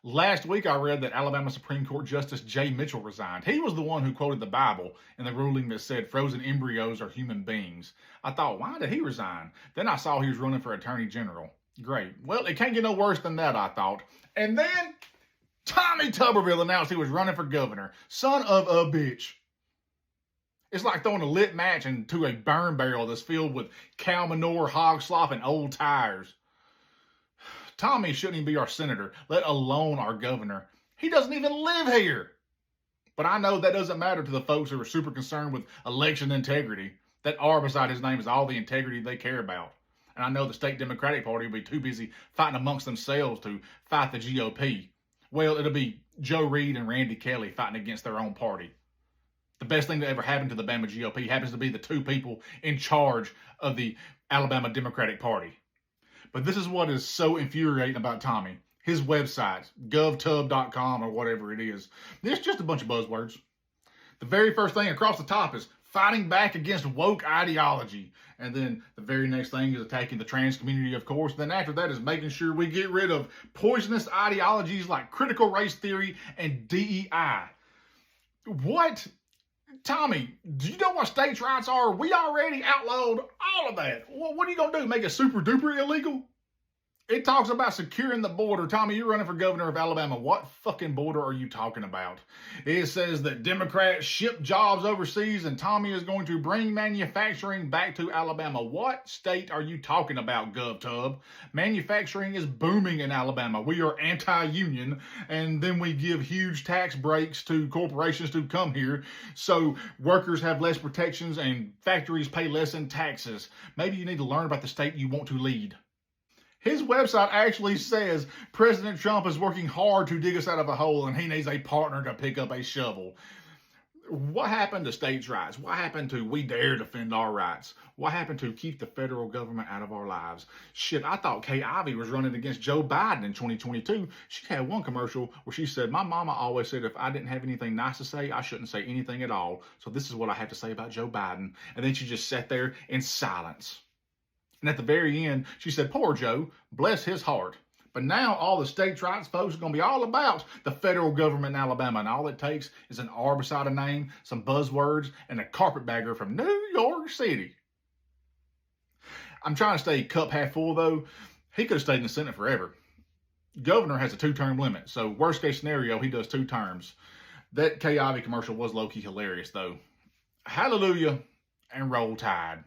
Last week, I read that Alabama Supreme Court Justice Jay Mitchell resigned. He was the one who quoted the Bible in the ruling that said frozen embryos are human beings. I thought, why did he resign? Then I saw he was running for Attorney General. Great. Well, it can't get no worse than that, I thought. And then Tommy Tuberville announced he was running for governor. Son of a bitch. It's like throwing a lit match into a burn barrel that's filled with cow manure, hog slop, and old tires. Tommy shouldn't even be our senator, let alone our governor. He doesn't even live here. But I know that doesn't matter to the folks who are super concerned with election integrity. That R beside his name is all the integrity they care about. And I know the state Democratic Party will be too busy fighting amongst themselves to fight the GOP. Well, it'll be Joe Reed and Randy Kelly fighting against their own party. The best thing that ever happened to the Bama GOP happens to be the two people in charge of the Alabama Democratic Party. But this is what is so infuriating about Tommy. His website, govtub.com or whatever it is, it's just a bunch of buzzwords. The very first thing across the top is fighting back against woke ideology. And then the very next thing is attacking the trans community, of course. Then after that is making sure we get rid of poisonous ideologies like critical race theory and DEI. What? Tommy, do you know what states' rights are? We already outlawed all of that. What are you going to do, make it super duper illegal? It talks about securing the border. Tommy, you're running for governor of Alabama. What fucking border are you talking about? It says that Democrats ship jobs overseas and Tommy is going to bring manufacturing back to Alabama. What state are you talking about, GovTub? Manufacturing is booming in Alabama. We are anti-union, and then we give huge tax breaks to corporations to come here so workers have less protections and factories pay less in taxes. Maybe you need to learn about the state you want to lead. His website actually says President Trump is working hard to dig us out of a hole and he needs a partner to pick up a shovel. What happened to states' rights? What happened to we dare defend our rights? What happened to keep the federal government out of our lives? Shit, I thought Kay Ivey was running against Joe Biden in 2022. She had one commercial where she said, my mama always said if I didn't have anything nice to say, I shouldn't say anything at all. So this is what I have to say about Joe Biden. And then she just sat there in silence. And at the very end, she said, poor Joe, bless his heart. But now all the states' rights folks are going to be all about the federal government in Alabama. And all it takes is an R beside a name, some buzzwords, and a carpetbagger from New York City. I'm trying to stay cup half full, though. He could have stayed in the Senate forever. Governor has a 2-term limit. So worst case scenario, he does 2 terms. That Kay Ivey commercial was low-key hilarious, though. Hallelujah and roll tide.